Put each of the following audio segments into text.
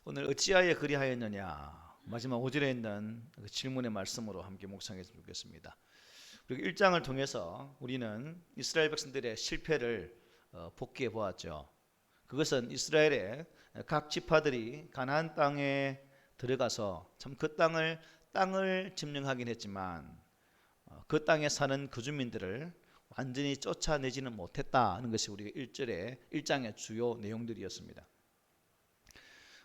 오늘 어찌하여 그리하였느냐 마지막 5절에 있는 그 질문의 말씀으로 함께 묵상했으면 좋겠습니다. 그리고 1장을 통해서 우리는 이스라엘 백성들의 실패를 복기해 보았죠. 그것은 이스라엘의 각 지파들이 가나안 땅에 들어가서 참 그 땅을 점령하긴 했지만 그 땅에 사는 그 주민들을 완전히 쫓아내지는 못했다는 것이 우리가 1장의 주요 내용들이었습니다.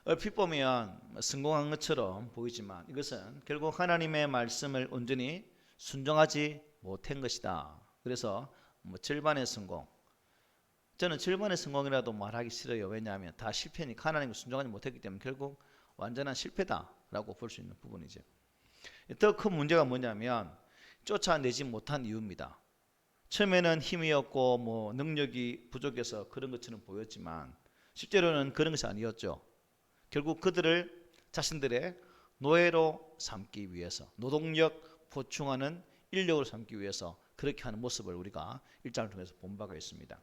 얼핏 보면 성공한 것처럼 보이지만 이것은 결국 하나님의 말씀을 온전히 순종하지 못한 것이다. 그래서 절반의 성공, 저는 절반의 성공이라도 말하기 싫어요. 왜냐하면 다 실패니까 하나님을 순종하지 못했기 때문에 결국 완전한 실패다라고 볼 수 있는 부분이죠. 더 큰 문제가 뭐냐면 쫓아내지 못한 이유입니다. 처음에는 힘이 없고 능력이 부족해서 그런 것처럼 보였지만 실제로는 그런 것이 아니었죠. 결국 그들을 자신들의 노예로 삼기 위해서, 노동력 보충하는 인력으로 삼기 위해서 그렇게 하는 모습을 우리가 1장을 통해서 본 바가 있습니다.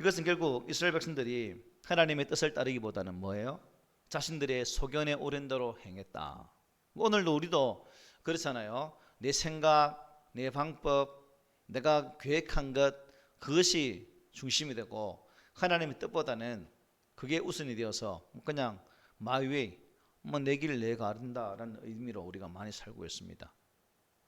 이것은 결국 이스라엘 백성들이 하나님의 뜻을 따르기보다는 뭐예요? 자신들의 소견에 오른 대로 행했다. 오늘도 우리도 그렇잖아요. 내 생각, 내 방법, 내가 계획한 것, 그것이 중심이 되고 하나님의 뜻보다는 그게 우선이 되어서 그냥 my way, 내 길을 내가 아른다라는 의미로 우리가 많이 살고 있습니다.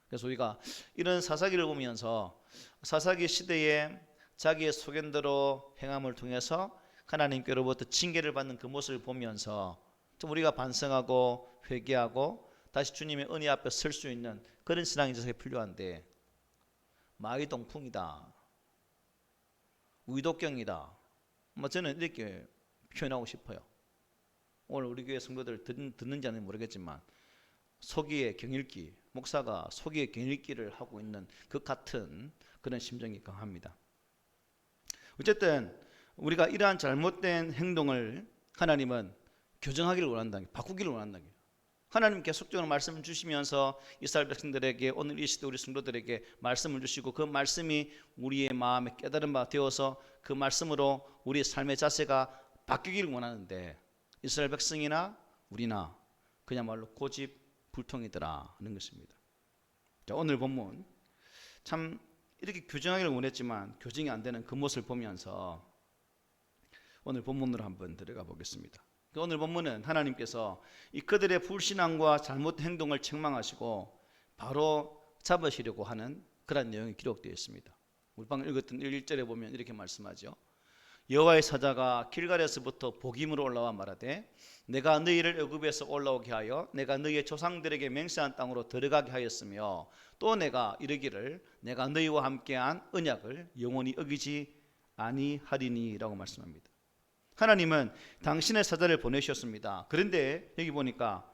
그래서 우리가 이런 사사기를 보면서 사사기 시대에 자기의 소견대로 행함을 통해서 하나님께로부터 징계를 받는 그 모습을 보면서 좀 우리가 반성하고 회개하고 다시 주님의 은혜 앞에 설 수 있는 그런 신앙이 필요한데, 마의동풍이다, 위독경이다, 저는 이렇게 표현하고 싶어요. 오늘 우리 교회 성도들 듣는지 아닌지 모르겠지만 소기의 경읽기, 목사가 소기의 경읽기를 하고 있는 그 같은 그런 심정이 강합니다. 어쨌든 우리가 이러한 잘못된 행동을 하나님은 교정하기를 원한다는 게, 바꾸기를 원한다는 게, 하나님 계속적으로 말씀을 주시면서 이스라엘 백성들에게 오늘 이 시대 우리 성도들에게 말씀을 주시고 그 말씀이 우리의 마음에 깨달은 바 되어서 그 말씀으로 우리의 삶의 자세가 바뀌기를 원하는데 이스라엘 백성이나 우리나 그야말로 고집불통이더라 하는 것입니다. 자, 오늘 본문 참 이렇게 교정하기를 원했지만 교정이 안 되는 그 모습을 보면서 오늘 본문으로 한번 들어가 보겠습니다. 오늘 본문은 하나님께서 이 그들의 불신앙과 잘못된 행동을 책망하시고 바로 잡으시려고 하는 그런 내용이 기록되어 있습니다. 우리 방금 읽었던 1절에 보면 이렇게 말씀하죠. 여호와의 사자가 길갈에서부터 복임으로 올라와 말하되 내가 너희를 애굽에서 올라오게 하여 내가 너희의 조상들에게 맹세한 땅으로 들어가게 하였으며 또 내가 이르기를 내가 너희와 함께한 언약을 영원히 어기지 아니하리니 라고 말씀합니다. 하나님은 당신의 사자를 보내셨습니다. 그런데 여기 보니까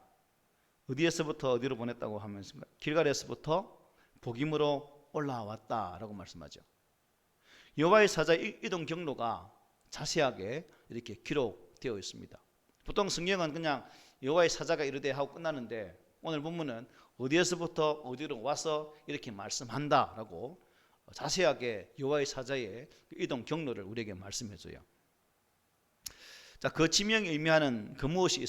어디에서부터 어디로 보냈다고 하면서 길갈에서부터 복임으로 올라왔다라고 말씀하죠. 여호와의 사자의 이동 경로가 자세하게 이렇게 기록되어 있습니다. 보통 성경은 그냥 여호와의 사자가 이르되 하고 끝나는데 오늘 본문은 어디에서부터 어디로 와서 이렇게 말씀한다라고 자세하게 여호와의 사자의 이동 경로를 우리에게 말씀해줘요. 자, 그 지명이 의미하는 그 무엇이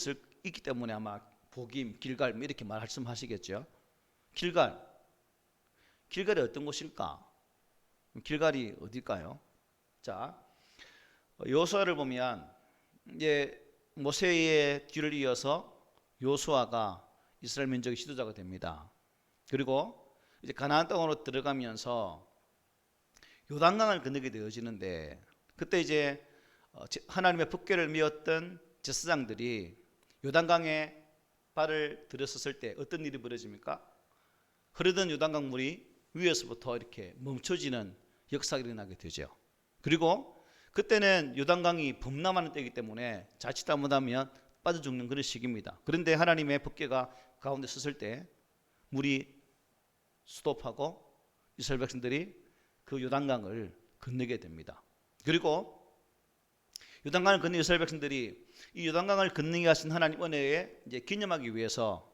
있기 때문에 아마 복임, 길갈 이렇게 말씀하시겠죠. 길갈이 어떤 곳일까? 길갈이 어딜까요? 자, 여호수아를 보면 이제 모세의 뒤를 이어서 여호수아가 이스라엘 민족의 지도자가 됩니다. 그리고 이제 가나안 땅으로 들어가면서 요단강을 건너게 되어지는데 그때 이제 하나님의 법궤를 메었던 제사장들이 요단강에 발을 들었을 때 어떤 일이 벌어집니까? 흐르던 요단강 물이 위에서부터 이렇게 멈춰지는 역사가 일어나게 되죠. 그리고 그때는 요단강이 범람하는 때이기 때문에 자칫 잘못하면 빠져 죽는 그런 시기입니다. 그런데 하나님의 법궤가 가운데 섰을 때 물이 스톱하고 이스라엘 백성들이 그 요단강을 건너게 됩니다. 그리고 요단강을 건너 이스라엘 백성들이 이 요단강을 건너게 하신 하나님 은혜에 이제 기념하기 위해서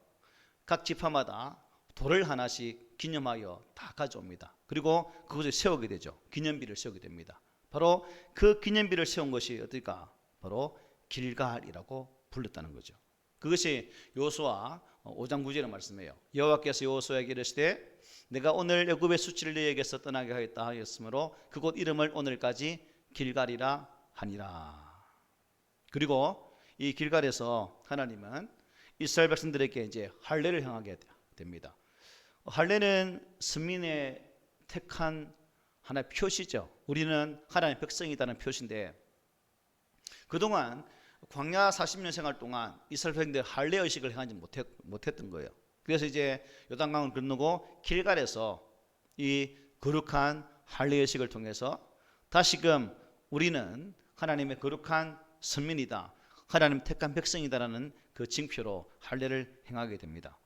각 지파마다 돌을 하나씩 기념하여 다 가져옵니다. 그리고 그것을 세우게 되죠. 기념비를 세우게 됩니다. 바로 그 기념비를 세운 것이 어떨까? 바로 길갈이라고 불렀다는 거죠. 그것이 여호수아 5장 9절의 말씀이에요. 여호와께서 여호수아에게 이르시되 내가 오늘 애굽의 수치를 너희에게서 떠나게 하였다 하였으므로 그곳 이름을 오늘까지 길갈이라 하니라. 그리고 이 길갈에서 하나님은 이스라엘 백성들에게 이제 할례를 행하게 됩니다. 할례는 선민의 택한 하나의 표시죠. 우리는 하나님의 백성이라는 표시인데 그동안 광야 40년 생활 동안 이스라엘 백성들 할례 의식을 행하지 못했던 거예요. 그래서 이제 요단강을 건너고 길갈에서 이 거룩한 할례 의식을 통해서 다시금 우리는 하나님의 거룩한 선민이다, 하나님 택한 백성이다라는 그 징표로 할례를 행하게 됩니다.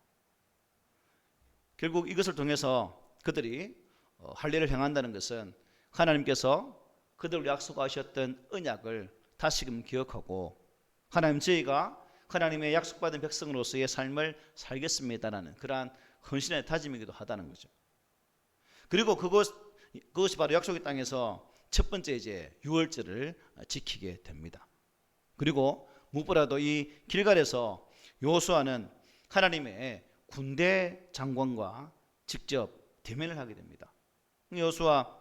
결국 이것을 통해서 그들이 할례를 행한다는 것은 하나님께서 그들을 약속하셨던 언약을 다시금 기억하고 하나님 저희가 하나님의 약속받은 백성으로서의 삶을 살겠습니다라는 그러한 헌신의 다짐이기도 하다는 거죠. 그리고 그것이 바로 약속의 땅에서 첫 번째 이제 유월절을 지키게 됩니다. 그리고 무엇보다도 이 길갈에서 여호수아는 하나님의 군대 장관과 직접 대면을 하게 됩니다. 여호수아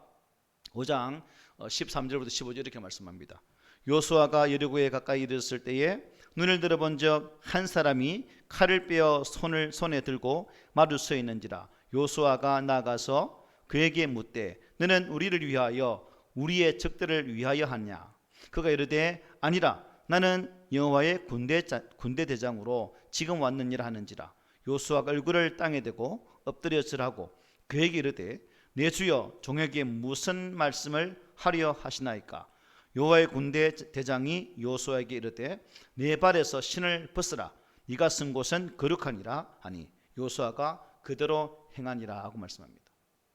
5장 13절부터 15절 이렇게 말씀합니다. 여호수아가 여리고에 가까이 이르렀을 때에 눈을 들어본 적 한 사람이 칼을 빼어 손에 들고 마루 서 있는지라. 여호수아가 나가서 그에게 묻되 너는 우리를 위하여 우리의 적들을 위하여 하냐. 그가 이르되 아니라 나는 여호와의 군대 대장으로 지금 왔느니라 하는지라. 여호수아가 얼굴을 땅에 대고 엎드려 절하고 그에게 이르되 내 주여 종에게 무슨 말씀을 하려 하시나이까. 여호와의 군대 대장이 여호수아에게 이르되 내 발에서 신을 벗으라. 네가 쓴 곳은 거룩하니라 하니 여호수아가 그대로 행하니라 하고 말씀합니다.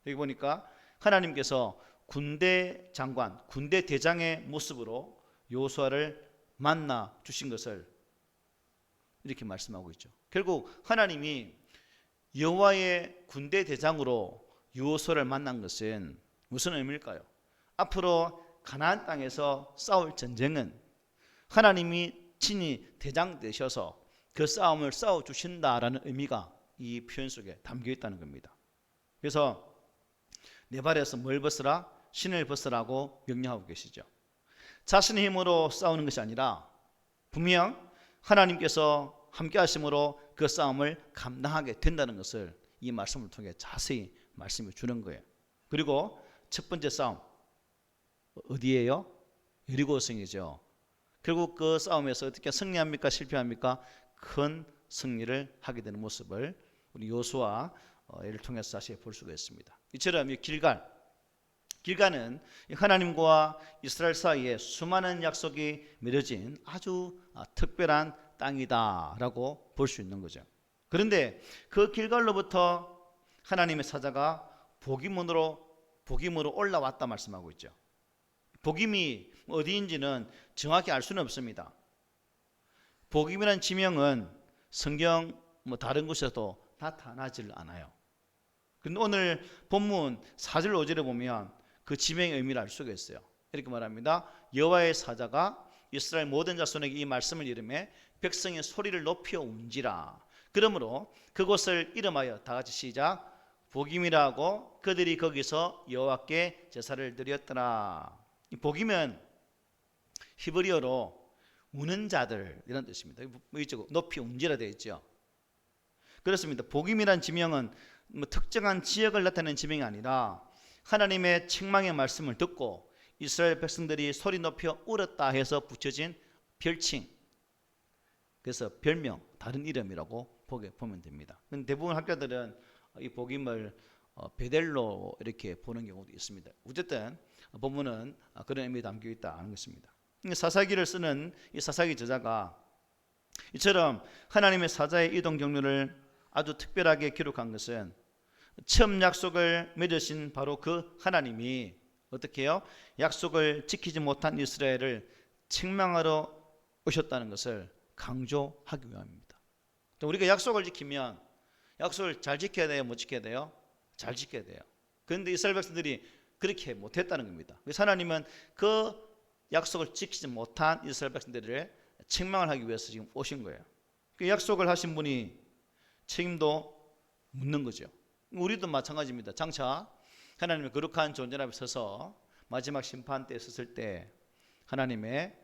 여기 보니까 하나님께서 군대 장관, 군대 대장의 모습으로 여호수아를 만나 주신 것을 이렇게 말씀하고 있죠. 결국 하나님이 여호와의 군대 대장으로 여호수아를 만난 것은 무슨 의미일까요? 앞으로 가나안 땅에서 싸울 전쟁은 하나님이 친히 대장 되셔서 그 싸움을 싸워 주신다라는 의미가 이 표현 속에 담겨 있다는 겁니다. 그래서 내 발에서 뭘 벗으라? 신을 벗으라고 명령하고 계시죠. 자신의 힘으로 싸우는 것이 아니라 분명 하나님께서 함께 하심으로 그 싸움을 감당하게 된다는 것을 이 말씀을 통해 자세히 말씀해 주는 거예요. 그리고 첫 번째 싸움 어디예요? 여리고성이죠. 결국 그 싸움에서 어떻게 승리합니까? 실패합니까? 큰 승리를 하게 되는 모습을 우리 여호수아를 통해서 다시 볼 수가 있습니다. 이처럼 길갈은 하나님과 이스라엘 사이에 수많은 약속이 맺어진 아주 특별한 땅이다라고 볼 수 있는 거죠. 그런데 그 길갈로부터 하나님의 사자가 복임으로 올라왔다 말씀하고 있죠. 복임이 어디인지는 정확히 알 수는 없습니다. 복임이라는 지명은 성경 다른 곳에도 나타나질 않아요. 그런데 오늘 본문 4절 5절에 보면 그 지명의 의미를 알 수가 있어요. 이렇게 말합니다. 여호와의 사자가 이스라엘 모든 자손에게 이 말씀을 이르매 백성의 소리를 높여 운지라. 그러므로 그곳을 이름하여 다 같이 시작. 복임이라 하고 그들이 거기서 여호와께 제사를 드렸더라. 이 복임은 히브리어로 우는 자들 이런 뜻입니다. 이쪽 높이 운지라 되어 있죠. 그렇습니다. 복임이란 지명은 특정한 지역을 나타내는 지명이 아니라 하나님의 책망의 말씀을 듣고 이스라엘 백성들이 소리 높여 울었다 해서 붙여진 별칭, 그래서 별명, 다른 이름이라고 보면 됩니다. 대부분 학자들은 이 복임을 베델로 이렇게 보는 경우도 있습니다. 어쨌든 본문은 그런 의미 담겨 있다는 것입니다. 사사기를 쓰는 이 사사기 저자가 이처럼 하나님의 사자의 이동 경로를 아주 특별하게 기록한 것은 처음 약속을 맺으신 바로 그 하나님이 어떻게 해요? 약속을 지키지 못한 이스라엘을 책망하러 오셨다는 것을 강조하기 위함입니다. 우리가 약속을 지키면 약속을 잘 지켜야 돼요? 못 지켜야 돼요? 잘 지켜야 돼요. 그런데 이스라엘 백성들이 그렇게 못했다는 겁니다. 그래서 하나님은 그 약속을 지키지 못한 이스라엘 백성들을 책망을 하기 위해서 지금 오신 거예요. 그 약속을 하신 분이 책임도 묻는 거죠. 우리도 마찬가지입니다. 장차 하나님의 거룩한 존재 앞에 서서 마지막 심판 때에 섰을 때 하나님의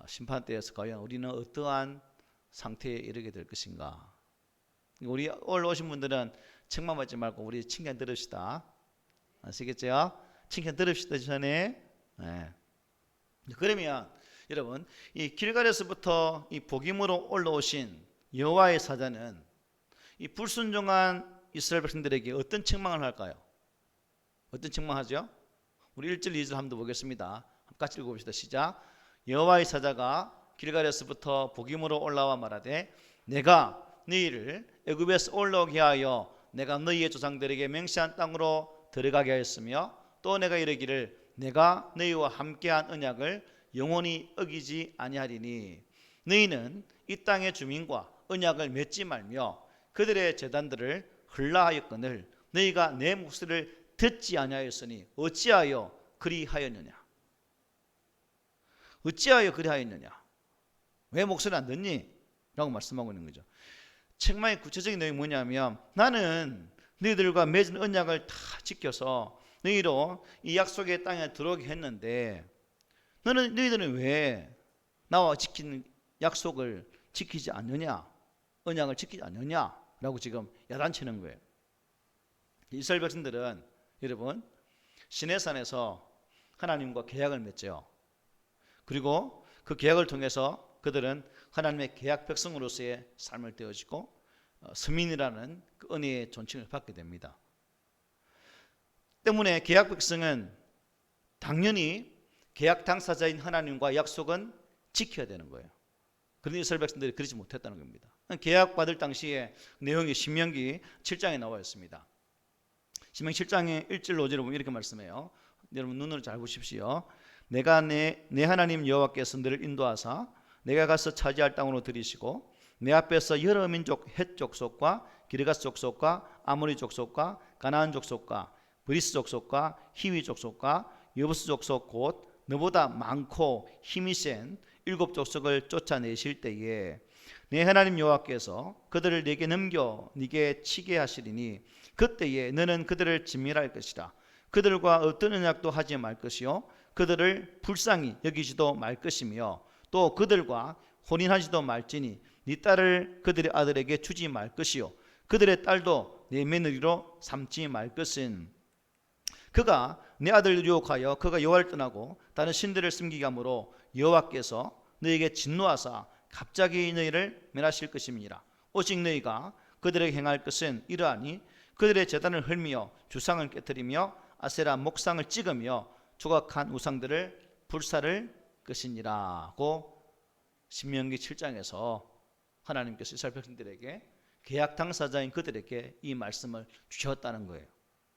심판 때에서 과연 우리는 어떠한 상태에 이르게 될 것인가. 우리 오늘 오신 분들은 책망받지 말고 우리 칭찬 들읍시다. 아시겠죠? 칭찬 들읍시다 전에. 네. 그러면 여러분 이 길갈에서부터 이 복임으로 올라오신 여호와의 사자는 이 불순종한 이스라엘 백성들에게 어떤 책망을 할까요? 어떤 책망하죠? 우리 1절 2절 한번 보겠습니다. 같이 읽어봅시다. 시작. 여호와의 사자가 길갈에서부터 복임으로 올라와 말하되 내가 너희를 애굽에서 올라오게 하여 내가 너희의 조상들에게 맹세한 땅으로 들어가게 하였으며 또 내가 이르기를 내가 너희와 함께한 언약을 영원히 어기지 아니하리니 너희는 이 땅의 주민과 언약을 맺지 말며 그들의 제단들을 흘라하였거늘 너희가 내 목소리를 듣지 아니하였으니 어찌하여 그리하였느냐. 어찌하여 그리하였느냐. 왜 목소리 안 듣니? 라고 말씀하고 있는 거죠. 책망의 구체적인 내용이 뭐냐면 나는 너희들과 맺은 언약을 다 지켜서 너희로 이 약속의 땅에 들어오게 했는데 너희들은 왜 나와 지킨 약속을 지키지 않느냐, 언약을 지키지 않느냐 라고 지금 야단치는 거예요. 이스라엘 백성들은 여러분 시내산에서 하나님과 계약을 맺죠. 그리고 그 계약을 통해서 그들은 하나님의 계약 백성으로서의 삶을 떼어지고 서민이라는 그 은혜의 존칭을 받게 됩니다. 때문에 계약 백성은 당연히 계약 당사자인 하나님과 약속은 지켜야 되는 거예요. 그런데 이스라엘 백성들이 그러지 못했다는 겁니다. 계약 받을 당시에 내용이 신명기 7장에 나와 있습니다. 신명기 7장의 1절 5절을 보면 이렇게 말씀해요. 여러분 눈으로 잘 보십시오. 내가 내 하나님 여호와께서 너를 인도하사 내가 가서 차지할 땅으로 들이시고 내 앞에서 여러 민족 헷 족속과 기르가스 족속과 아모리 족속과 가나안 족속과 브리스 족속과 히위 족속과 여부스 족속 곧 너보다 많고 힘이 센 7 족속을 쫓아내실 때에 내 하나님 여호와께서 그들을 네게 넘겨 네게 치게 하시리니 그때에 너는 그들을 진멸할 것이라. 그들과 어떤 언약도 하지 말 것이요 그들을 불쌍히 여기지도 말 것이며 또 그들과 혼인하지도 말지니 네 딸을 그들의 아들에게 주지 말 것이요 그들의 딸도 내 며느리로 삼지 말 것은 그가 내 아들을 유혹하여 그가 여호와를 떠나고 다른 신들을 섬기게 하므로 여호와께서 너에게 진노하사 갑자기 너희를 멸하실 것임이니라. 오직 너희가 그들에게 행할 것은 이러하니 그들의 제단을 헐미며 주상을 깨뜨리며 아세라 목상을 찍으며 조각한 우상들을 불사를 것이니라고 신명기 7장에서 하나님께서 이스라엘 백성들에게 계약 당사자인 그들에게 이 말씀을 주셨다는 거예요.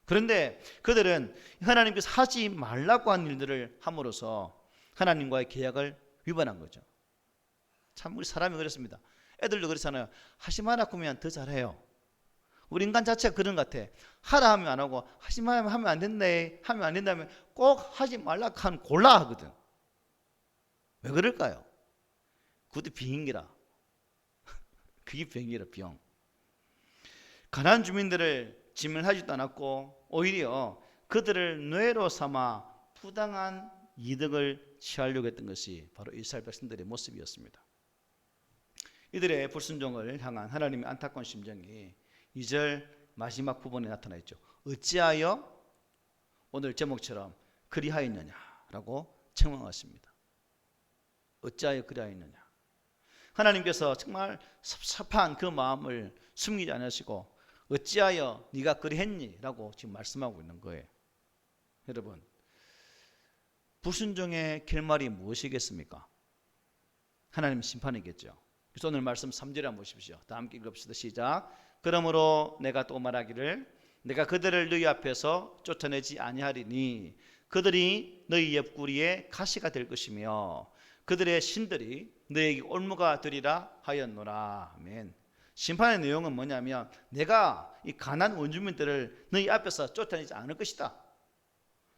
그런데 그들은 하나님께서 하지 말라고 한 일들을 함으로써 하나님과의 계약을 위반한 거죠. 참 우리 사람이 그렇습니다. 애들도 그렇잖아요. 하지 마라 하면 더 잘해요. 우리 인간 자체가 그런 것 같아. 하라 하면 안 하고 하지 말면 하면 안 된대 하면 안 된다면 꼭 하지 말라 하면 골라 하거든. 왜 그럴까요? 그것도 비행기라. 그게 비행기라 병. 가나안 주민들을 진멸하지도 않았고 오히려 그들을 노예로 삼아 부당한 이득을 취하려고 했던 것이 바로 이스라엘 백성들의 모습이었습니다. 이들의 불순종을 향한 하나님의 안타까운 심정이 2절 마지막 부분에 나타나 있죠. 어찌하여 오늘 제목처럼 그리하였느냐라고 책망하십니다. 어찌하여 그리하였느냐. 하나님께서 정말 섭섭한 그 마음을 숨기지 않으시고 어찌하여 네가 그리했니? 라고 지금 말씀하고 있는 거예요. 여러분 불순종의 결말이 무엇이겠습니까? 하나님 심판이겠죠. 그래서 오늘 말씀 3절에 한번 보십시오. 다 함께 읽읍시다. 시작. 그러므로 내가 또 말하기를 내가 그들을 너희 앞에서 쫓아내지 아니하리니 그들이 너희 옆구리에 가시가 될 것이며 그들의 신들이 너에게 올무가 되리라 하였노라. 아멘. 심판의 내용은 뭐냐면 내가 이 가나안 원주민들을 너희 앞에서 쫓아내지 않을 것이다.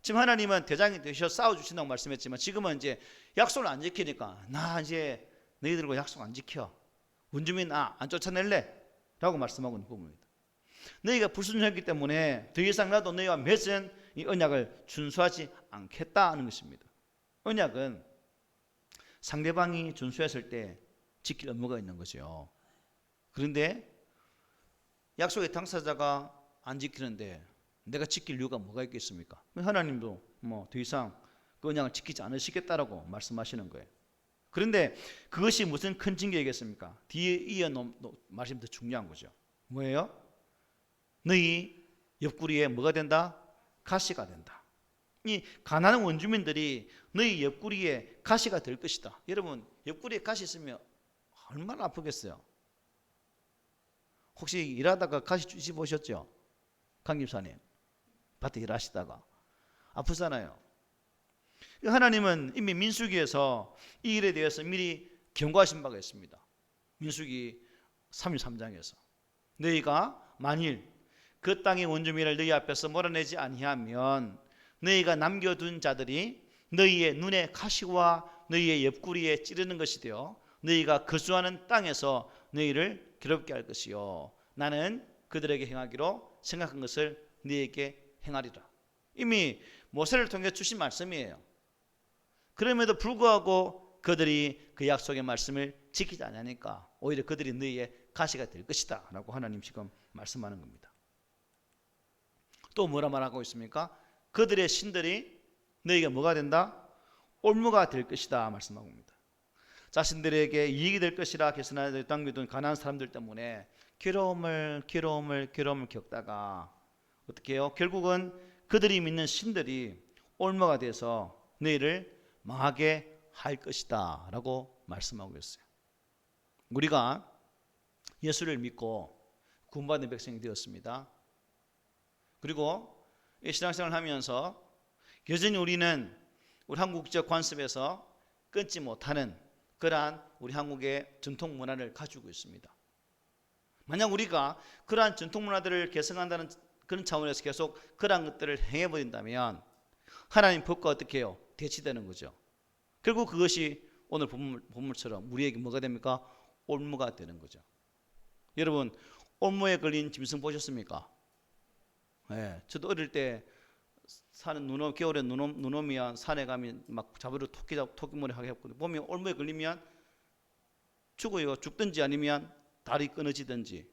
지금 하나님은 대장이 되셔서 싸워주신다고 말씀했지만 지금은 이제 약속을 안 지키니까 나 이제 너희들과 약속 안 지켜. 원주민 안 쫓아낼래? 라고 말씀하고 있는 부분입니다. 너희가 불순종했기 때문에 더 이상 나도 너희와 맺은 이 언약을 준수하지 않겠다는 것입니다. 언약은 상대방이 준수했을 때 지킬 의무가 있는 거죠. 그런데 약속의 당사자가 안 지키는데 내가 지킬 이유가 뭐가 있겠습니까? 하나님도 더 이상 그 언약을 지키지 않으시겠다라고 말씀하시는 거예요. 그런데 그것이 무슨 큰 징계이겠습니까? 뒤에 이어 말씀이 더 중요한 거죠. 뭐예요? 너희 옆구리에 뭐가 된다? 가시가 된다. 이 가난한 원주민들이 너희 옆구리에 가시가 될 것이다. 여러분, 옆구리에 가시 있으면 얼마나 아프겠어요? 혹시 일하다가 가시 찝어보셨죠? 강 집사님, 밭에 일하시다가 아프잖아요. 하나님은 이미 민수기에서 이 일에 대해서 미리 경고하신 바가 있습니다. 민수기 33장에서 너희가 만일 그 땅의 원주민을 너희 앞에서 몰아내지 아니하면 너희가 남겨둔 자들이 너희의 눈에 가시와 너희의 옆구리에 찌르는 것이 되어 너희가 거주하는 땅에서 너희를 괴롭게 할 것이요 나는 그들에게 행하기로 생각한 것을 너희에게 행하리라. 이미 모세를 통해 주신 말씀이에요. 그럼에도 불구하고 그들이 그 약속의 말씀을 지키지 않으니까 오히려 그들이 너희의 가시가 될 것이다 라고 하나님 지금 말씀하는 겁니다. 또 뭐라 말하고 있습니까? 그들의 신들이 너희가 뭐가 된다? 올무가 될 것이다 말씀하고 있습니다. 자신들에게 이익이 될 것이라 계산하여 땅 믿은 가난한 사람들 때문에 괴로움을 겪다가 어떻게 해요? 결국은 그들이 믿는 신들이 올무가 돼서 너희를 망하게 할 것이다 라고 말씀하고 있어요. 우리가 예수를 믿고 구원받은 백성이 되었습니다. 그리고 이 신앙생활을 하면서 여전히 우리는 우리 한국적 관습에서 끊지 못하는 그러한 우리 한국의 전통 문화를 가지고 있습니다. 만약 우리가 그러한 전통 문화들을 개성한다는 그런 차원에서 계속 그러한 것들을 행해버린다면 하나님 법과 어떻게 해요? 대치되는 거죠. 결국 그것이 오늘 본문처럼 우리에게 뭐가 됩니까? 올무가 되는 거죠. 여러분, 올무에 걸린 짐승 보셨습니까? 네, 저도 어릴 때 사는 겨울에 눈 오면 산에 가면 막 잡으러 토끼몰이 하게 했거든요. 보면 올무에 걸리면 죽어요. 죽든지 아니면 다리 끊어지든지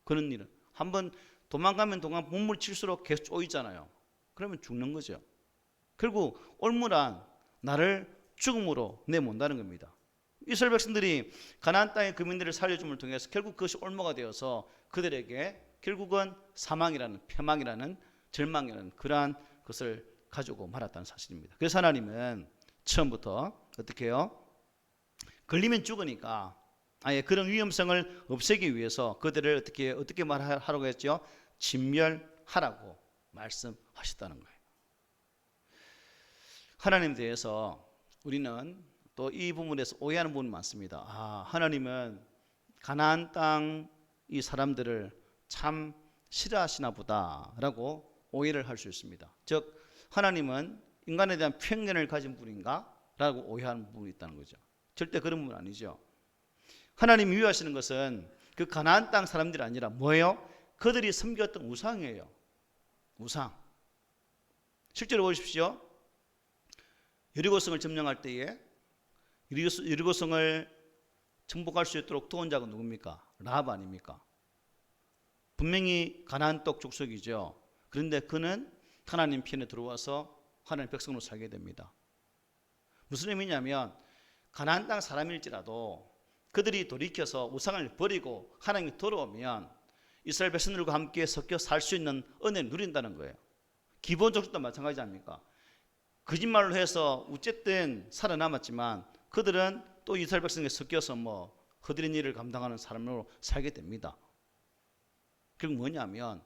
그런 일은 한번 도망가면 몸을 칠수록 계속 쪼이잖아요. 그러면 죽는 거죠. 결국 올무란 나를 죽음으로 내몬다는 겁니다. 이스라엘 백성들이 가나안 땅의 거민들을 살려줌을 통해서 결국 그것이 올무가 되어서 그들에게 결국은 사망이라는 패망이라는 절망이라는 그러한 것을 가지고 말았다는 사실입니다. 그래서 하나님은 처음부터 어떻게 해요? 걸리면 죽으니까 아예 그런 위험성을 없애기 위해서 그들을 어떻게 말하라고 했죠? 진멸하라고 말씀하셨다는 거예요. 하나님에 대해서 우리는 또 이 부분에서 오해하는 부분이 많습니다. 하나님은 가나안 땅 이 사람들을 참 싫어하시나 보다라고 오해를 할 수 있습니다. 즉 하나님은 인간에 대한 편견을 가진 분인가? 라고 오해하는 부분이 있다는 거죠. 절대 그런 부분은 아니죠. 하나님이 위하시는 것은 그 가나안 땅 사람들이 아니라 뭐예요? 그들이 섬겼던 우상이에요. 우상. 실제로 보십시오. 여리고성을 점령할 때에 여리고성을 정복할 수 있도록 도운 자가 누굽니까? 라합 아닙니까? 분명히 가나안 땅 족속이죠. 그런데 그는 하나님 편에 들어와서 하나님 백성으로 살게 됩니다. 무슨 의미냐면 가나안 땅 사람일지라도 그들이 돌이켜서 우상을 버리고 하나님이 돌아오면 이스라엘 백성들과 함께 섞여 살 수 있는 은혜를 누린다는 거예요. 기본 족속도 마찬가지 아닙니까? 거짓말로 해서 어쨌든 살아남았지만 그들은 또 이스라엘 백성에 섞여서 허드렛 일을 감당하는 사람으로 살게 됩니다. 결국 뭐냐면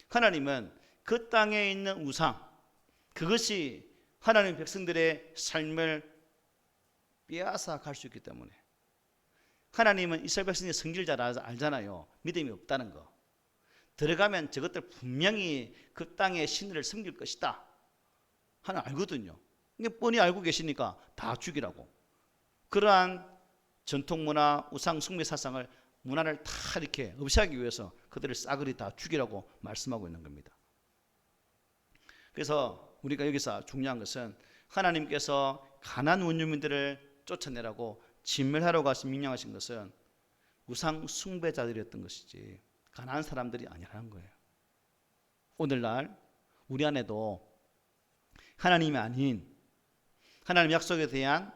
하나님은 그 땅에 있는 우상, 그것이 하나님 백성들의 삶을 빼앗아 갈 수 있기 때문에 하나님은 이스라엘 백성의 성질을 잘 알잖아요. 믿음이 없다는 거. 들어가면 저것들 분명히 그 땅의 신들을 섬길 것이다. 하나님 알거든요. 뻔히 알고 계시니까 다 죽이라고. 그러한 전통 문화, 우상 숭배 사상을 문화를 다 이렇게 없애기 위해서 그들을 싸그리 다 죽이라고 말씀하고 있는 겁니다. 그래서 우리가 여기서 중요한 것은 하나님께서 가나안 원주민들을 쫓아내라고 진멸하라고 하신 명령하신 것은 우상 숭배자들이었던 것이지 가나안 사람들이 아니라는 거예요. 오늘날 우리 안에도 하나님이 아닌 하나님 약속에 대한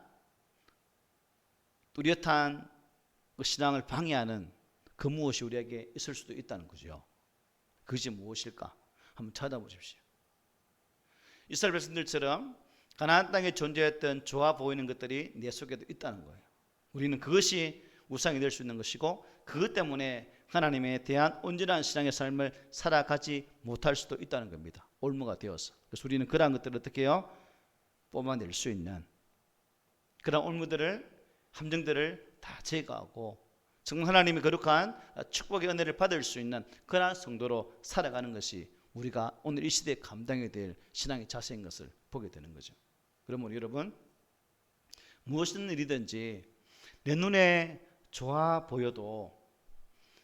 뚜렷한 신앙을 방해하는 그 무엇이 우리에게 있을 수도 있다는 거죠. 그것이 무엇일까? 한번 찾아보십시오. 이스라엘 백성들처럼 가나안 땅에 존재했던 좋아 보이는 것들이 내 속에도 있다는 거예요. 우리는 그것이 우상이 될 수 있는 것이고 그것 때문에 하나님에 대한 온전한 신앙의 삶을 살아가지 못할 수도 있다는 겁니다. 올무가 되어서. 그래서 우리는 그러한 것들을 어떻게 해요? 뽑아낼 수 있는 그런 올무들을, 함정들을 다 제거하고 정말 하나님의 거룩한 축복의 은혜를 받을 수 있는 그러한 성도로 살아가는 것이 우리가 오늘 이 시대에 감당해야 될 신앙의 자세인 것을 보게 되는 거죠. 그러면 여러분, 무엇이든 일이든지 내 눈에 좋아 보여도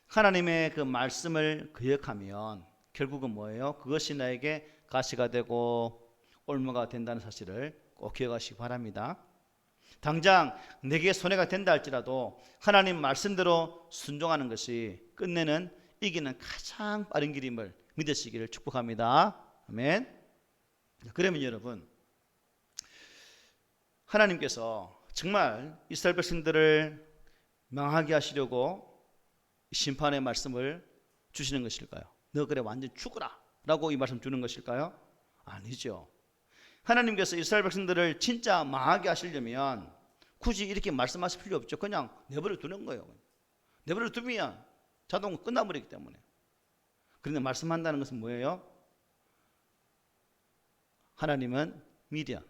하나님의 그 말씀을 기억하면 결국은 뭐예요? 그것이 나에게 가시가 되고 올무가 된다는 사실을 꼭 기억하시기 바랍니다. 당장 내게 손해가 된다 할지라도 하나님 말씀대로 순종하는 것이 끝내는 이기는 가장 빠른 길임을 믿으시기를 축복합니다. 아멘. 그러면 여러분, 하나님께서 정말 이스라엘 백성들을 망하게 하시려고 심판의 말씀을 주시는 것일까요? 너 그래 완전 죽어라 라고 이 말씀 주는 것일까요? 아니죠. 하나님께서 이스라엘 백성들을 진짜 망하게 하시려면 굳이 이렇게 말씀하실 필요 없죠. 그냥 내버려 두는 거예요. 내버려 두면 자동으로 끝나버리기 때문에. 그런데 말씀한다는 것은 뭐예요? 하나님은 미련이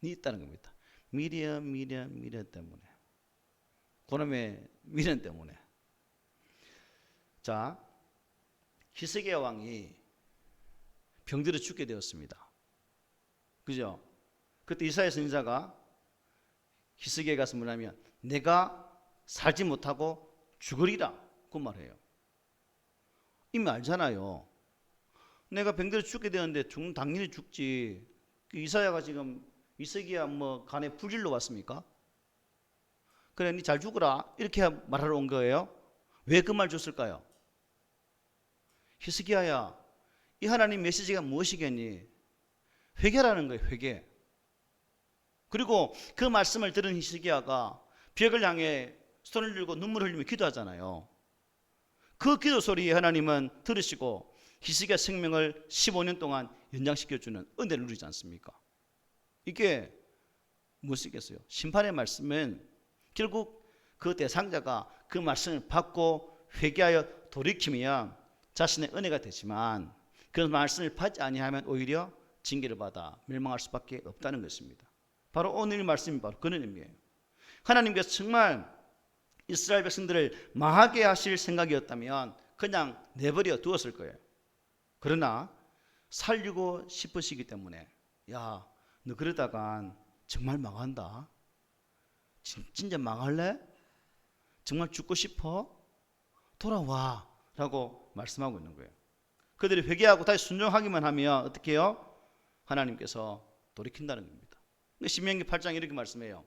있다는 겁니다. 미련 때문에. 그놈의 미련 때문에. 자, 히스기야 왕이 병들어 죽게 되었습니다. 그죠? 그때 이사야 선지자가 히스기야에 가서 뭐냐면 내가 살지 못하고 죽으리라 그 말해요. 이미 알잖아요. 내가 병들어 죽게 되었는데 죽는 당연히 죽지. 이사야가 지금 히스기야 뭐 간에 불질러 왔습니까? 그래 니 잘 죽어라 이렇게 말하러 온 거예요. 왜 그 말 줬을까요? 히스기야야, 이 하나님 메시지가 무엇이겠니? 회개라는 거예요. 회개. 그리고 그 말씀을 들은 히스기야가 벽을 향해 손을 들고 눈물을 흘리며 기도하잖아요. 그 기도 소리에 하나님은 들으시고 히스기야 생명을 15년 동안 연장시켜주는 은혜를 누리지 않습니까? 이게 무엇이겠어요? 심판의 말씀은 결국 그 대상자가 그 말씀을 받고 회개하여 돌이키면 자신의 은혜가 되지만 그 말씀을 받지 아니하면 오히려 징계를 받아 멸망할 수밖에 없다는 것입니다. 바로 오늘 말씀이 바로 그런 의미예요. 하나님께서 정말 이스라엘 백성들을 망하게 하실 생각이었다면 그냥 내버려 두었을 거예요. 그러나 살리고 싶으시기 때문에 야, 너 그러다간 정말 망한다. 진짜 망할래? 정말 죽고 싶어? 돌아와 라고 말씀하고 있는 거예요. 그들이 회개하고 다시 순종하기만 하면 어떻게 해요? 하나님께서 돌이킨다는 겁니다. 신명기 8장 이렇게 말씀해요.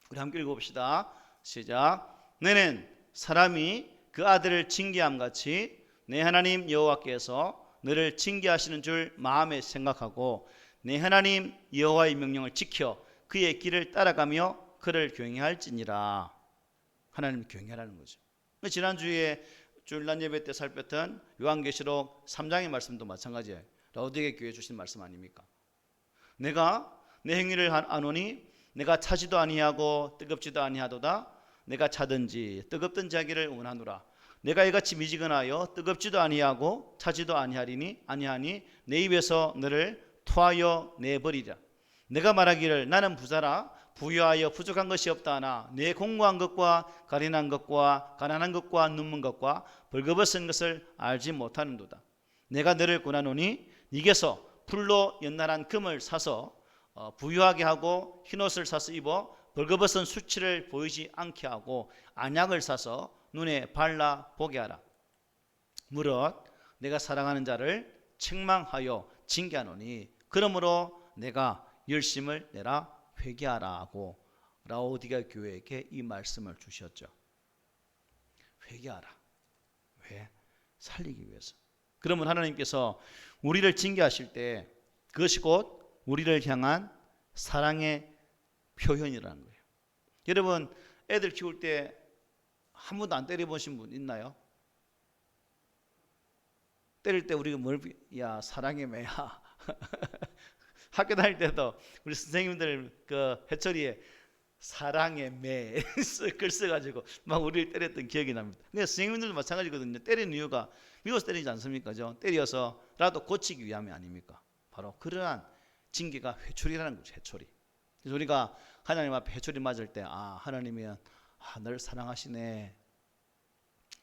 우리 함께 읽어봅시다. 시작. 너는 사람이 그 아들을 징계함 같이 내 하나님 여호와께서 너를 징계하시는 줄 마음에 생각하고 내 하나님 여호와의 명령을 지켜 그의 길을 따라가며 그를 경외할지니라. 하나님을 경외하라는 거죠. 지난주에 주일날 예배 때 살폈던 요한계시록 3장의 말씀도 마찬가지예요. 라오디게 교회에 주신 말씀 아닙니까? 내가 내 행위를 아노니 내가 차지도 아니하고 뜨겁지도 아니하도다. 내가 차든지 뜨겁든지 하기를 원하노라. 내가 이같이 미지근하여 뜨겁지도 아니하고 차지도 아니하니 내 입에서 너를 토하여 내버리라. 내가 말하기를 나는 부자라 부유하여 부족한 것이 없다 하나 내 공고한 것과 가련한 것과 가난한 것과 눈먼 것과 벌거벗은 것을 알지 못하는도다. 내가 너를 권하노니 네게서 풀로 연날한 금을 사서 부유하게 하고 흰옷을 사서 입어 벌거벗은 수치를 보이지 않게 하고 안약을 사서 눈에 발라 보게 하라. 무릇 내가 사랑하는 자를 책망하여 징계하노니 그러므로 내가 열심을 내라 회개하라 하고 라오디게아 교회에게 이 말씀을 주셨죠. 회개하라. 왜? 살리기 위해서. 그러면 하나님께서 우리를 징계하실 때 그것이 곧 우리를 향한 사랑의 표현이라는 거예요. 여러분, 애들 키울 때 한 번도 안 때려보신 분 있나요? 때릴 때 우리가 야, 사랑의 매야. 학교 다닐 때도 우리 선생님들 그 해철이에 사랑의 매 글 써가지고 막 우리를 때렸던 기억이 납니다. 근데 선생님들도 마찬가지거든요. 때리는 이유가 미워서 때리지 않습니까? 때려서라도 고치기 위함이 아닙니까? 바로 그러한 징계가 회초리라는 거죠. 회초리. 그래서 우리가 하나님 앞에 회초리 맞을 때 하나님이 널 사랑하시네.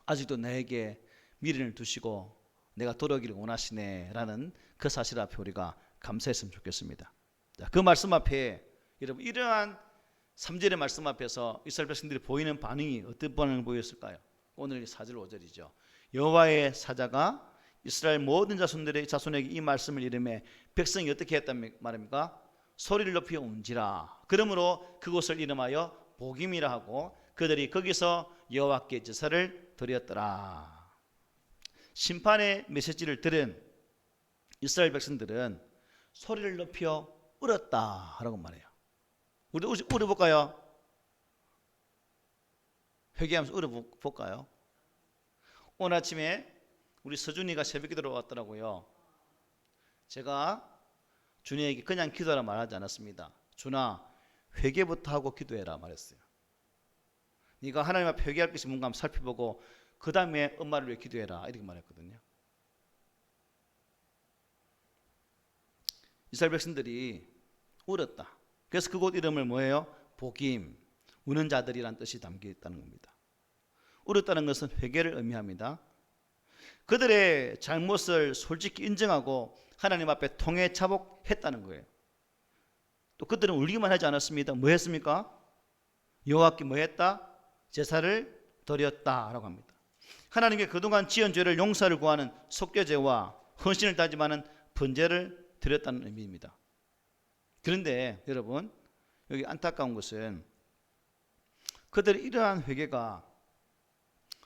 아직도 나에게 미련을 두시고 내가 돌아오기를 원하시네 라는 그 사실 앞에 우리가 감사했으면 좋겠습니다. 자, 그 말씀 앞에 여러분 이러한 3절의 말씀 앞에서 이스라엘 백성들이 보이는 반응이 어떤 반응을 보였을까요? 오늘 4절 5절이죠. 여호와의 사자가 이스라엘 모든 자손에게 이 말씀을 이르매 백성이 어떻게 했단 말입니까? 소리를 높여 운지라. 그러므로 그곳을 이름하여 복임이라 하고 그들이 거기서 여호와께 제사를 드렸더라. 심판의 메시지를 들은 이스라엘 백성들은 소리를 높여 울었다라고 말해요. 우리도 울어볼까요? 회개하면서 울어볼까요? 오늘 아침에 우리 서준이가 새벽기도로 왔더라고요. 제가 준이에게 그냥 기도하라 말하지 않았습니다. 준아, 회개부터 하고 기도해라 말했어요. 네가 하나님 앞에 회개할 것이 뭔가 한번 살펴보고 그 다음에 엄마를 위해 기도해라 이렇게 말했거든요. 이스라엘 백성들이 울었다. 그래서 그곳 이름을 뭐예요? 복임, 우는 자들이란 뜻이 담겨 있다는 겁니다. 울었다는 것은 회개를 의미합니다. 그들의 잘못을 솔직히 인정하고 하나님 앞에 통해 자복했다는 거예요. 또 그들은 울기만 하지 않았습니다. 뭐 했습니까? 여호와께 뭐 했다? 제사를 드렸다라고 합니다. 하나님께 그동안 지은 죄를 용서를 구하는 속죄제와 헌신을 다짐하는 번제를 드렸다는 의미입니다. 그런데 여러분, 여기 안타까운 것은 그들의 이러한 회개가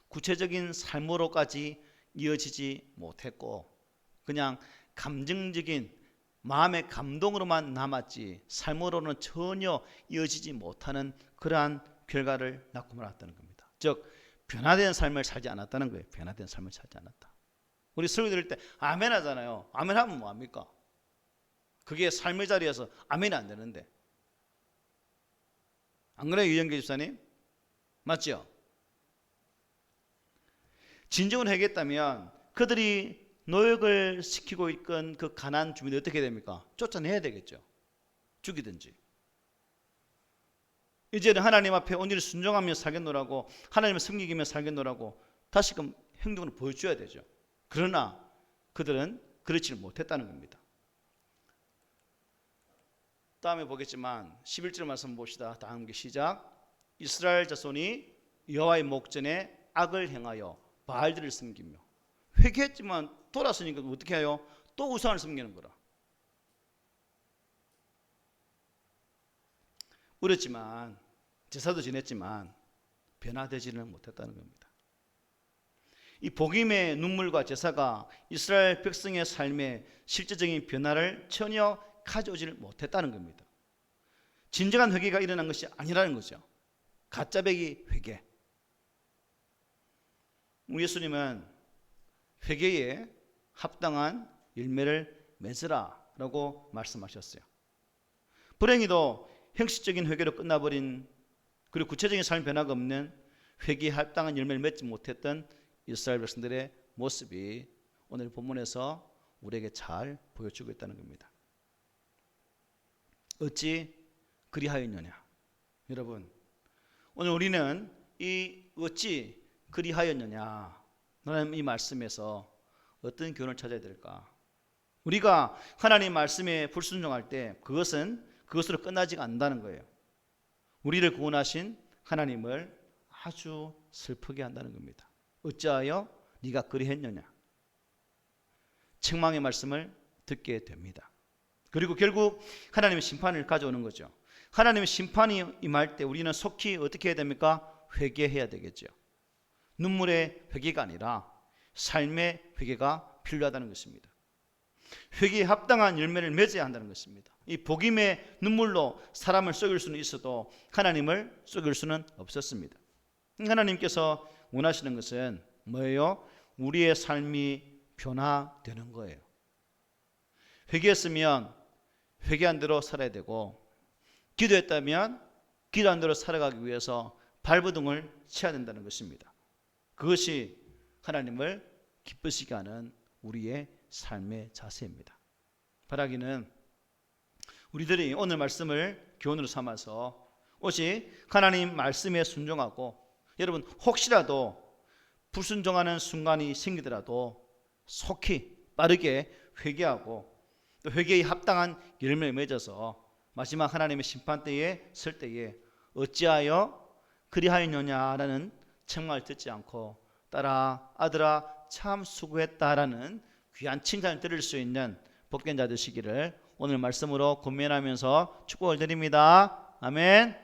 구체적인 삶으로까지 이어지지 못했고 그냥 감정적인 마음의 감동으로만 남았지 삶으로는 전혀 이어지지 못하는 그러한 결과를 낳고 말았다는 겁니다. 즉 변화된 삶을 살지 않았다는 거예요. 변화된 삶을 살지 않았다. 우리 설교 들을 때 아멘 하잖아요. 아멘 하면 뭐합니까? 그게 삶의 자리에서 아멘이 안 되는데. 안 그래요, 유영계 집사님? 맞죠? 진정을 회개했다면 그들이 노역을 시키고 있던 그 가나안 주민이 어떻게 됩니까? 쫓아내야 되겠죠. 죽이든지. 이제는 하나님 앞에 온전히 순종하며 살겠노라고, 하나님을 섬기며 살겠노라고 다시금 행동을 보여줘야 되죠. 그러나 그들은 그렇지를 못했다는 겁니다. 다음에 보겠지만 11절 말씀 봅시다. 다 함께 시작. 이스라엘 자손이 여호와의 목전에 악을 행하여 바알들을 섬기며. 회개했지만 돌아서니까 어떻게 해요? 또 우상을 섬기는 거라. 울었지만 제사도 지냈지만 변화되지는 못했다는 겁니다. 이 복임의 눈물과 제사가 이스라엘 백성의 삶에 실제적인 변화를 전혀 가져오지를 못했다는 겁니다. 진정한 회개가 일어난 것이 아니라는 거죠. 가짜배기 회개. 우리 예수님은 회개에 합당한 열매를 맺으라라고 말씀하셨어요. 불행히도 형식적인 회개로 끝나버린, 그리고 구체적인 삶 변화가 없는 회개에 합당한 열매를 맺지 못했던 이스라엘 백성들의 모습이 오늘 본문에서 우리에게 잘 보여주고 있다는 겁니다. 어찌 그리하였느냐? 여러분, 오늘 우리는 이 어찌 그리하였느냐 라는 이 말씀에서 어떤 교훈을 찾아야 될까? 우리가 하나님 말씀에 불순종할 때 그것은 그것으로 끝나지가 않는다는 거예요. 우리를 구원하신 하나님을 아주 슬프게 한다는 겁니다. 어찌하여 네가 그리했느냐. 책망의 말씀을 듣게 됩니다. 그리고 결국 하나님의 심판을 가져오는 거죠. 하나님의 심판이 임할 때 우리는 속히 어떻게 해야 됩니까? 회개해야 되겠죠. 눈물의 회개가 아니라 삶의 회개가 필요하다는 것입니다. 회개에 합당한 열매를 맺어야 한다는 것입니다. 이 복임의 눈물로 사람을 속일 수는 있어도 하나님을 속일 수는 없었습니다. 하나님께서 원하시는 것은 뭐예요? 우리의 삶이 변화되는 거예요. 회개했으면 회개한 대로 살아야 되고, 기도했다면 기도한 대로 살아가기 위해서 발버둥을 쳐야 된다는 것입니다. 그것이 하나님을 기쁘시게 하는 우리의 삶의 자세입니다. 바라기는 우리들이 오늘 말씀을 교훈으로 삼아서 오직 하나님 말씀에 순종하고, 여러분 혹시라도 불순종하는 순간이 생기더라도 속히 빠르게 회개하고 또 회개에 합당한 열매를 맺어서 마지막 하나님의 심판대에 설 때에 어찌하여 그리하였느냐라는 책망을 듣지 않고 딸아 아들아 참 수고했다라는 귀한 칭찬을 들을 수 있는 복된 자 되시기를 오늘 말씀으로 권면하면서 축복을 드립니다. 아멘.